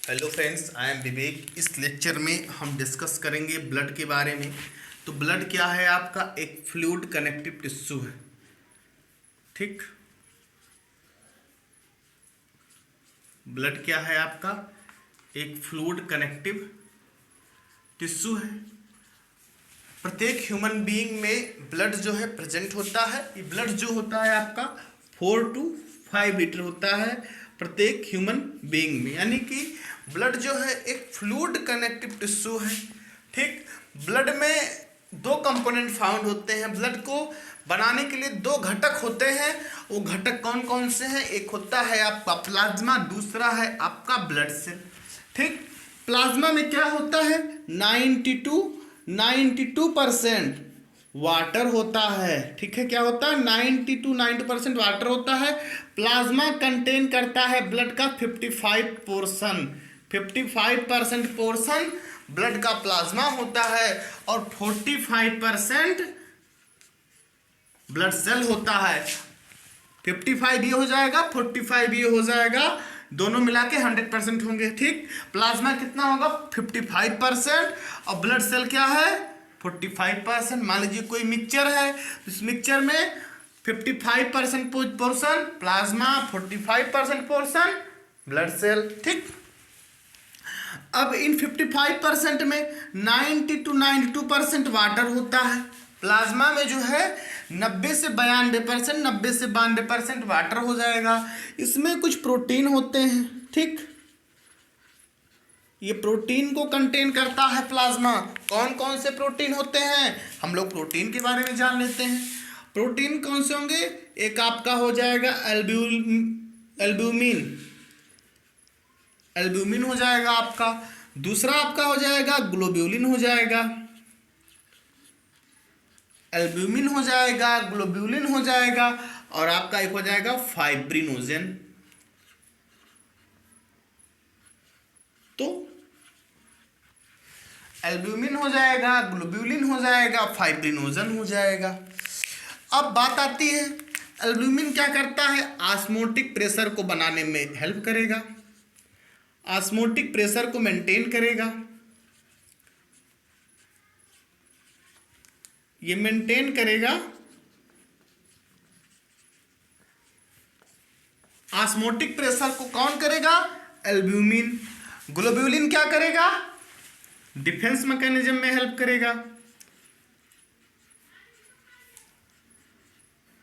Hello friends, I am विवेक। इस lecture में हम डिस्कस करेंगे ब्लड के बारे में। तो ब्लड क्या है? आपका एक फ्लूइड कनेक्टिव टिश्यू है। ठीक, ब्लड क्या है? आपका एक फ्लूइड कनेक्टिव टिश्यू है। प्रत्येक ह्यूमन बीइंग में ब्लड जो है प्रेजेंट होता है। ये ब्लड जो होता है आपका 4 to 5 लीटर होता है प्रत्येक ह्यूमन बीइंग में, यानी कि ब्लड जो है एक फ्लूइड कनेक्टिव टिश्यू है। ठीक, ब्लड में दो कंपोनेंट फाउंड होते हैं। ब्लड को बनाने के लिए दो घटक होते हैं। वो घटक कौन कौन से हैं? एक होता है आपका प्लाज्मा, दूसरा है आपका ब्लड सेल। ठीक, प्लाज्मा में क्या होता है? 92% वाटर होता है। ठीक है, क्या होता है? 90% वाटर होता है। प्लाज्मा कंटेन करता है ब्लड का 55% पोर्शन ब्लड का प्लाज्मा होता है और 45% ब्लड सेल होता है। 55 ये हो जाएगा, 45 ये हो जाएगा, दोनों मिला के 100% होंगे। ठीक, प्लाज्मा कितना होगा? 55% और ब्लड सेल क्या है? 45%। मान लीजिए कोई मिक्सचर है, इस मिक्सचर में 55% portion plasma, 45% portion blood cell. ठीक, अब इन 55% में 90 to 92% वाटर होता है। प्लाज्मा में जो है 90 से 92% वाटर हो जाएगा। इसमें कुछ प्रोटीन होते हैं। ठीक, ये प्रोटीन को कंटेन करता है प्लाज्मा। कौन कौन से प्रोटीन होते हैं? हम लोग प्रोटीन के बारे में जान लेते हैं। प्रोटीन कौन से होंगे? एक आपका हो जाएगा एल्ब्यूमिन, एल्ब्यूमिन हो जाएगा आपका। दूसरा आपका हो जाएगा ग्लोब्यूलिन हो जाएगा, एल्ब्यूमिन हो जाएगा, ग्लोब्यूलिन हो जाएगा, और आपका एक हो जाएगा फाइब्रिनोजन। तो एल्ब्यूमिन हो जाएगा, ग्लोब्यूलिन हो जाएगा, फाइब्रिनोजन हो जाएगा। अब बात आती है, एल्ब्यूमिन क्या करता है? ऑस्मोटिक प्रेशर को बनाने में हेल्प करेगा, ऑस्मोटिक प्रेशर को मेंटेन करेगा। ये मेंटेन करेगा ऑस्मोटिक प्रेशर को। कौन करेगा? एल्ब्यूमिन। ग्लोब्यूलिन क्या करेगा? डिफेंस मैकेनिज्म में हेल्प करेगा।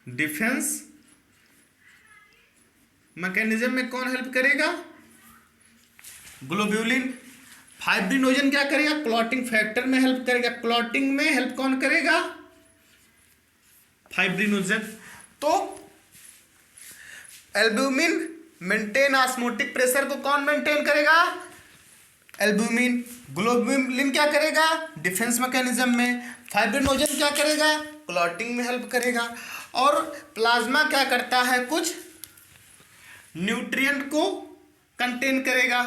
डिफेंस मैकेनिज्म में कौन हेल्प करेगा? ग्लोब्यूलिन। फाइब्रिनोजन क्या करेगा? क्लॉटिंग फैक्टर में हेल्प करेगा। क्लॉटिंग में हेल्प कौन करेगा? फाइब्रिनोजन। तो एल्ब्यूमिन मेंटेन ऑस्मोटिक प्रेशर को कौन मेंटेन करेगा? एल्ब्यूमिन। ग्लोब्यूलिन क्या करेगा? डिफेंस मैकेनिज्म में। फाइब्रिनोजन क्या करेगा? क्लॉटिंग में हेल्प करेगा। और प्लाज्मा क्या करता है? कुछ न्यूट्रिएंट को कंटेन करेगा,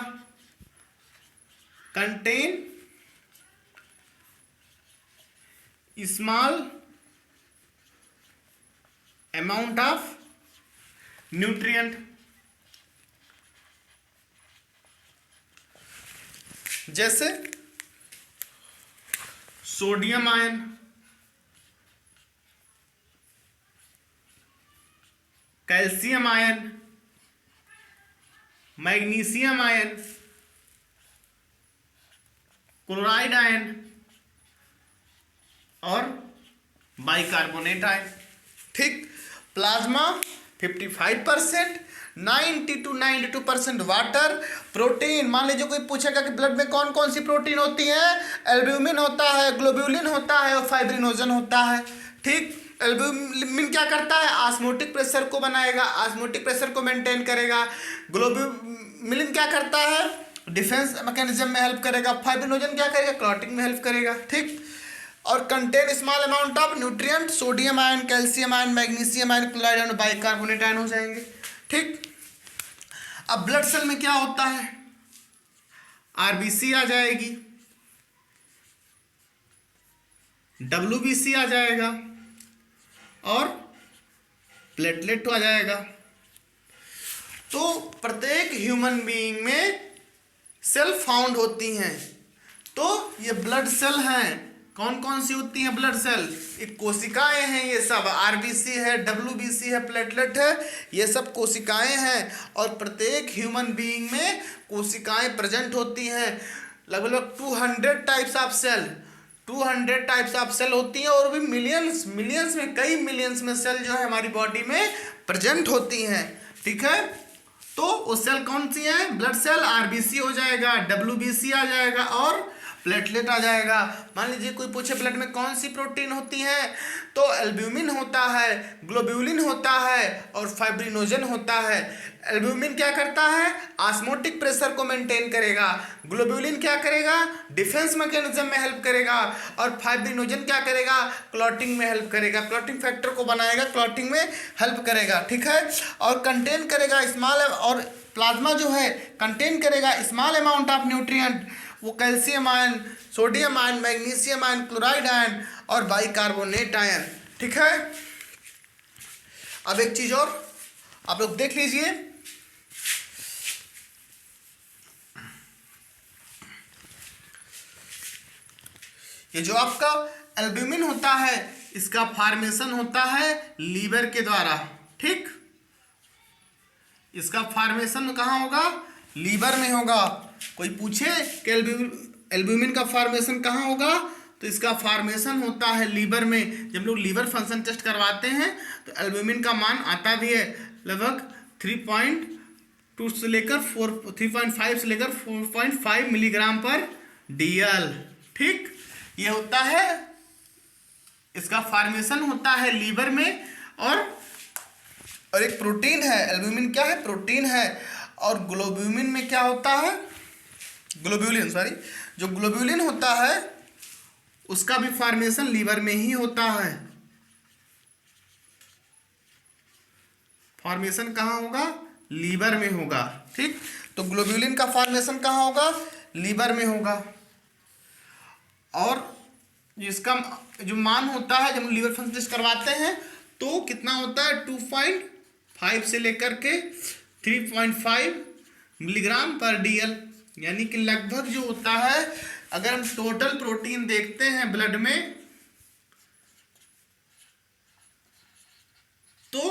contain small amount of nutrient. जैसे sodium ion, calcium ion, magnesium ion, chloride ion और बाइकार्बोनेट आयन। ठीक, प्लाज्मा 55%, 90 to 92% वाटर। प्रोटीन, मान लीजिए कोई पूछेगा कि ब्लड में कौन कौन सी प्रोटीन होती है? एल्ब्यूमिन होता है, ग्लोब्यूलिन होता है और फाइब्रिनोजन होता है। ठीक, एल्ब्यूमिन क्या करता है? ऑस्मोटिक प्रेशर को बनाएगा, ऑस्मोटिक प्रेशर को मेंटेन करेगा। ग्लोब्यूलिन क्या करता है? डिफेंस मैकेनिज्म में हेल्प करेगा। फाइब्रिनोजन क्या करेगा? क्लॉटिंग में हेल्प करेगा। ठीक, और contain small amount of nutrient. Sodium ion, calcium ion, magnesium ion, chloride ion, bicarbonate ion हो जाएंगे। ठीक, अब ब्लड सेल में क्या होता है? आरबीसी आ जाएगी, डब्ल्यूबीसी आ जाएगा और प्लेटलेट आ जाएगा। तो प्रत्येक ह्यूमन बीइंग में सेल फाउंड होती हैं। तो ये ब्लड सेल हैं, कौन कौन सी होती हैं ब्लड सेल? एक कोशिकाएं हैं, ये सब आरबीसी है, डब्ल्यूबीसी है, प्लेटलेट है, ये सब कोशिकाएं हैं। और प्रत्येक ह्यूमन बीइंग में कोशिकाएं प्रेजेंट होती हैं। लगभग 200 types of cell, 200 types of cell होती हैं, और भी मिलियंस मिलियंस में, कई मिलियंस में सेल जो है हमारी बॉडी में प्रेजेंट होती हैं। ठीक है, तो वो सेल कौन सी है? ब्लड सेल आरबीसी हो जाएगा, डब्ल्यूबीसी आ जाएगा, और प्लेटलेट आ जाएगा। मान लीजिए कोई पूछे ब्लड में कौन सी प्रोटीन होती है, तो एल्ब्यूमिन होता है, ग्लोब्यूलिन होता है, और फाइब्रिनोजन होता है। एल्ब्यूमिन क्या करता है? ऑस्मोटिक प्रेशर को मेंटेन करेगा। ग्लोब्यूलिन क्या करेगा? डिफेंस मैकेनिज्म में हेल्प करेगा। और फाइब्रिनोजन क्या करेगा? क्लॉटिंग में हेल्प करेगा, क्लॉटिंग फैक्टर को बनाएगा, क्लॉटिंग में हेल्प करेगा। ठीक है, और कंटेन करेगा स्मॉल, और प्लाज्मा जो है कंटेन करेगा स्मॉल अमाउंट ऑफ न्यूट्रिएंट, वो calcium ion, sodium ion, magnesium ion, chloride ion और बाइकार्बोनेट आयन। ठीक है, अब एक चीज और आप लोग देख लीजिए, ये जो आपका एल्ब्यूमिन होता है, इसका फॉर्मेशन होता है लीवर के द्वारा। ठीक, इसका फॉर्मेशन कहाँ होगा? लीवर में होगा। कोई पूछे कि एल्ब्यूमिन का फॉर्मेशन कहाँ होगा, तो इसका फॉर्मेशन होता है लीवर में। जब लोग लीवर फंक्शन टेस्ट करवाते हैं तो एल्ब्यूमिन का मान आता भी है लगभग 3.2 से लेकर 3.5 से लेकर 4.5 मिलीग्राम पर DL। ठीक, ये होता है, इसका फॉर्मेशन होता है लीवर में। और एक प्रोटीन है, एल्ब्यूमिन क्या है? प्रोटीन है। और ग्लोब्यूमिन में क्या होता है? ग्लोब्यूलिन, सॉरी, जो ग्लोब्यूलिन होता है उसका भी फॉर्मेशन लीवर में ही होता है। फॉर्मेशन कहाँ होगा? लीवर में होगा। ठीक, तो ग्लोब्यूलिन का फॉर्मेशन कहाँ होगा? लीवर में होगा। और इसका जो मान होता है जब लीवर फंक्शन टेस्ट करवाते हैं तो कितना होता है? 2.5 से लेकर के 3.5 मिलीग्राम पर DL, यानी कि लगभग जो होता है, अगर हम टोटल प्रोटीन देखते हैं ब्लड में तो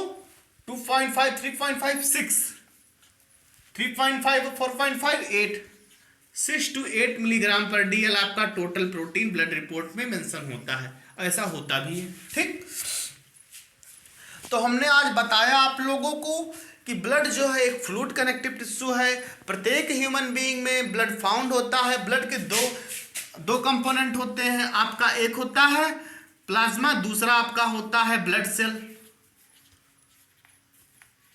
2.5, 3.5, 6, 3.5, 4.5, 8, 6 to 8 मिलीग्राम पर DL आपका टोटल प्रोटीन ब्लड रिपोर्ट में मेंशन होता है। ऐसा होता भी है। ठीक, तो हमने आज बताया आप लोगों को कि ब्लड जो है एक फ्लूइड कनेक्टिव टिश्यू है। प्रत्येक ह्यूमन बीइंग में ब्लड फाउंड होता है। ब्लड के दो कंपोनेंट होते हैं, आपका एक होता है प्लाज्मा, दूसरा आपका होता है ब्लड सेल।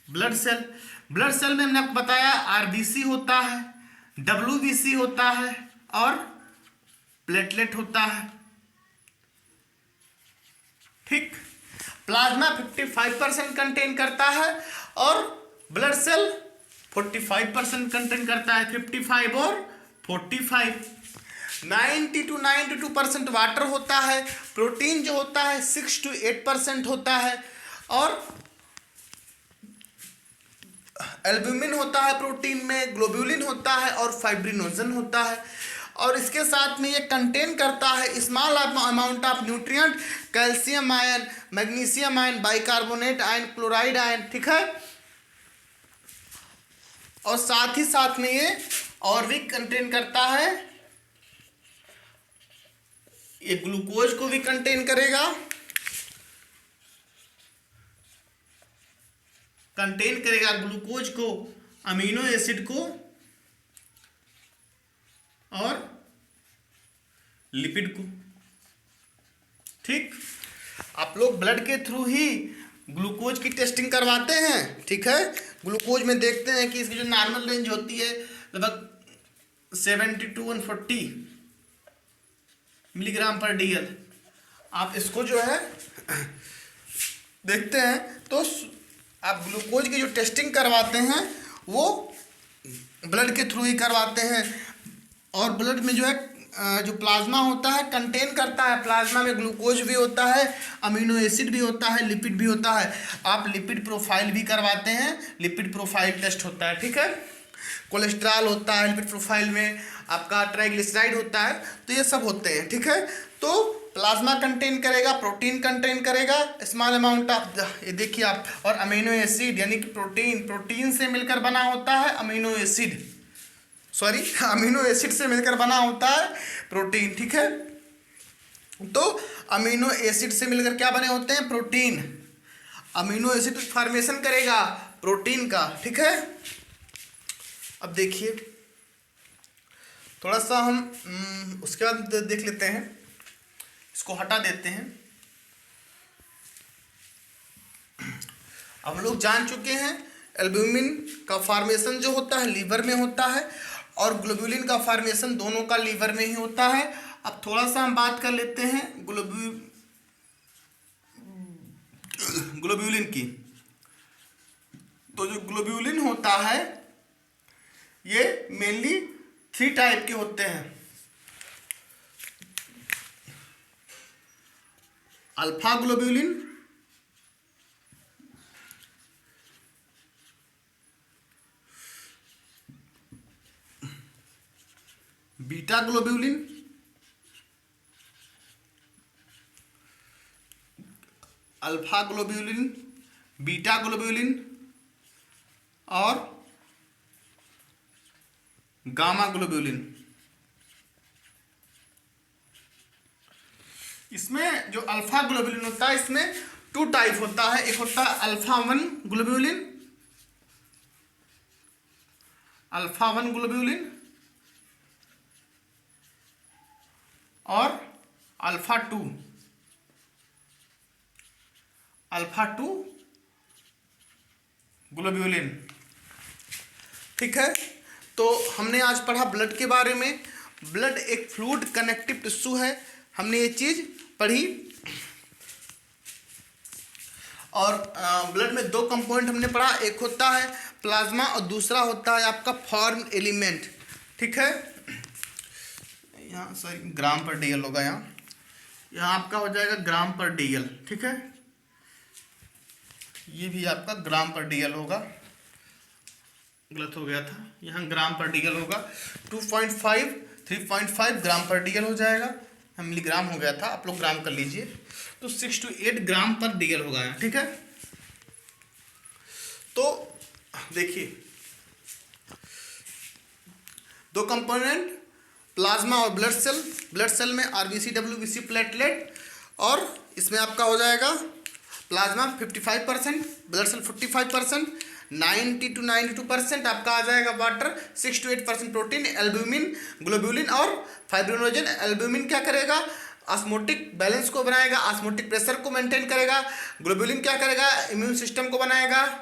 ब्लड सेल में हमने आपको बताया आरबीसी होता है, डब्ल्यूबीसी होता है और प्लेटलेट होता है। ठीक, प्लाज्मा 55% कंटेन करता है और ब्लड सेल 45% कंटेन करता है। 55 और 45, 90 to 92% वाटर होता है। प्रोटीन जो होता है 6 to 8% होता है। और एल्ब्यूमिन होता है प्रोटीन में, ग्लोब्यूलिन होता है और फाइब्रिनोजन होता है। और इसके साथ में ये कंटेन करता है small amount of nutrient, calcium ion, magnesium ion, bicarbonate ion, chloride ion. ठीक है, और साथ ही साथ में ये और भी कंटेन करता है, ये ग्लूकोज को भी कंटेन करेगा, ग्लूकोज को, अमीनो एसिड को और लिपिड को। ठीक, आप लोग ब्लड के थ्रू ही ग्लूकोज की टेस्टिंग करवाते हैं। ठीक है, ग्लूकोज में देखते हैं कि इसकी जो नॉर्मल रेंज होती है लगभग 70 to 140 मिलीग्राम पर DL। आप इसको जो है देखते हैं तो आप ग्लूकोज की जो टेस्टिंग करवाते हैं वो ब्लड के थ्रू ही करवाते हैं। और ब्लड में जो है जो प्लाज्मा होता है कंटेन करता है, प्लाज्मा में ग्लूकोज भी होता है, अमीनो एसिड भी होता है, लिपिड भी होता है। आप लिपिड प्रोफाइल भी करवाते हैं, लिपिड प्रोफाइल टेस्ट होता है। ठीक है, कोलेस्ट्रॉल होता है लिपिड प्रोफाइल में, आपका ट्राइग्लिसराइड होता है, तो ये सब होते हैं। ठीक है, तो प्लाज्मा कंटेन करेगा, प्रोटीन कंटेन करेगा, स्मॉल अमाउंट ऑफ, ये देखिए आप, और अमीनो एसिड, यानी कि प्रोटीन से मिलकर बना होता है amino acid, sorry amino acid से मिलकर बना होता है प्रोटीन। ठीक है, तो अमीनो एसिड से मिलकर क्या बने होते हैं, प्रोटीन। अमीनो एसिड फॉर्मेशन करेगा प्रोटीन का। ठीक है, अब देखिए थोड़ा सा हम उसके बाद देख लेते हैं, इसको हटा देते हैं। हम लोग जान चुके हैं एल्ब्यूमिन का फॉर्मेशन जो होता है लीवर में होता है, और ग्लोब्यूलिन का फॉर्मेशन दोनों का लीवर में ही होता है। अब थोड़ा सा हम बात कर लेते हैं ग्लोब्यूलिन की। तो जो ग्लोब्यूलिन होता है ये मेनली 3 टाइप के होते हैं। Alpha globulin, beta globulin, alpha globulin, beta globulin और गामा ग्लोब्यूलिन। इसमें जो अल्फा ग्लोब्यूलिन होता है इसमें 2 टाइप होता है। एक होता है अल्फा 1 ग्लोब्यूलिन, अल्फा 1 ग्लोब्यूलिन और अल्फा 2 ग्लोब्यूलिन। ठीक है, तो हमने आज पढ़ा ब्लड के बारे में। ब्लड एक फ्लूइड कनेक्टिव टिश्यू है, हमने ये चीज पढ़ी। और ब्लड में 2 कंपोनेंट हमने पढ़ा, एक होता है प्लाज्मा और दूसरा होता है आपका फॉर्म एलिमेंट। ठीक है, यहाँ सॉरी ग्राम पर डीएल होगा, यहाँ आपका हो जाएगा ग्राम पर डीएल। ठीक है, ये भी आपका ग्राम पर डीएल होगा, गलत हो गया था, यहाँ ग्राम पर डीएल होगा। 2.5 3.5 ग्राम पर डीएल हो जाएगा, मिलीग्राम हो गया था, आप लोग ग्राम कर लीजिए। तो 6 to 8 ग्राम पर डीएल होगा। ठीक है, तो देखिए 2 कंपोनेंट प्लाज्मा और ब्लड सेल। ब्लड सेल में आरबीसी, डब्ल्यूबीसी, प्लेटलेट, और इसमें आपका हो जाएगा प्लाज्मा 55%, ब्लड सेल 45%, 90 to 92% आपका आ जाएगा water, 6 to 8% protein, albumin, globulin और फाइब्रिनोजन। एल्ब्यूमिन क्या करेगा, ऑस्मोटिक बैलेंस को बनाएगा, ऑस्मोटिक प्रेशर को मेंटेन करेगा। ग्लोब्यूलिन क्या करेगा, इम्यून सिस्टम को बनाएगा।